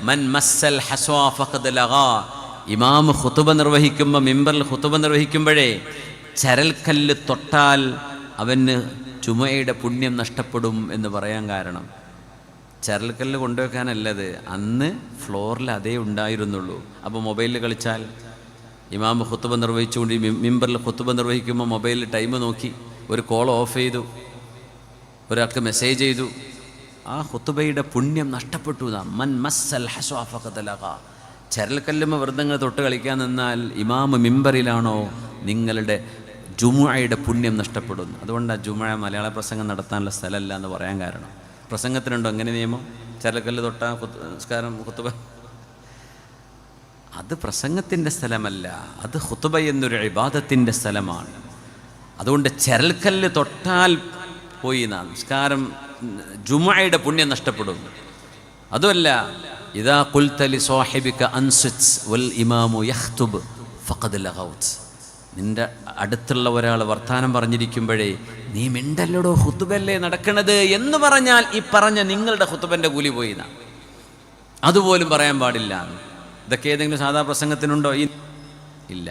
മൻ മസ്സൽ ഹസ്വാ ഫഖദ് ലഗാ. ഇമാം ഖുതുബ നിർവഹിക്കുമ്പോൾ, മിമ്പറിൽ ഖുതുബ നിർവഹിക്കുമ്പോഴേ ചരൽക്കല്ല് തൊട്ടാൽ അവന് ജുമയുടെ പുണ്യം നഷ്ടപ്പെടും എന്ന് പറയാൻ കാരണം, ചരൽക്കല്ല് കൊണ്ടുവെക്കാനല്ലത്, അന്ന് ഫ്ലോറിൽ അതേ ഉണ്ടായിരുന്നുള്ളൂ. അപ്പോൾ മൊബൈലിൽ കളിച്ചാൽ, ഇമാം ഖുതുബ നിർവഹിച്ചുകൊണ്ട് മിമ്പറിൽ ഖുതുബ നിർവഹിക്കുമ്പോൾ മൊബൈലിൽ ടൈം നോക്കി ഒരു കോൾ ഓഫ് ചെയ്തു, ഒരാൾക്ക് മെസ്സേജ് ചെയ്തു, ആ ഖുതുബയുടെ പുണ്യം നഷ്ടപ്പെട്ടു. മൻ മസ്സൽ ഹസ്വാ ഫഖദ് ലഗാ. ചരൽക്കല്ലുമ വെറുതെ തൊട്ട് കളിക്കാൻ നിന്നാൽ ഇമാം മിമ്പറിലാണോ, നിങ്ങളുടെ ജുമുഅയുടെ പുണ്യം നഷ്ടപ്പെടുന്നു. അതുകൊണ്ടാണ് ജുമുഅ മലയാള പ്രസംഗം നടത്താനുള്ള സ്ഥലമല്ല എന്ന് പറയാൻ കാരണം. പ്രസംഗത്തിനുണ്ടോ അങ്ങനെ നിയമം? ചരൽക്കല്ല് തൊട്ടാ നിസ്കാരം ഖുതുബ? അത് പ്രസംഗത്തിൻ്റെ സ്ഥലമല്ല, അത് ഖുതുബ എന്നൊരു ഇബാദത്തിൻ്റെ സ്ഥലമാണ്. അതുകൊണ്ട് ചരൽക്കല്ല് തൊട്ടാൽ പോയി നമസ്കാരം, ജുമുഅയുടെ പുണ്യം നഷ്ടപ്പെടും. അതുമല്ല, ഇദാ ഖുൽത ലി സാഹിബിക അൻസിത് വൽ ഇമാമു യഖ്തുബ് ഫഖദ് ലഗൗത്. നിന്റെ അടുത്തുള്ള ഒരാൾ വർത്താനം പറഞ്ഞിരിക്കുമ്പോഴേ നീ മിണ്ടല്ലടോ, ഖുതുബല്ലേ നടക്കണത് എന്ന് പറഞ്ഞാൽ ഈ പറഞ്ഞ നിങ്ങളുടെ ഖുതുബൻ്റെ കൂലി പോയി എന്നാ. അതുപോലും പറയാൻ പാടില്ല. ഇതൊക്കെ ഏതെങ്കിലും സാധാ പ്രസംഗത്തിനുണ്ടോ? ഇല്ല.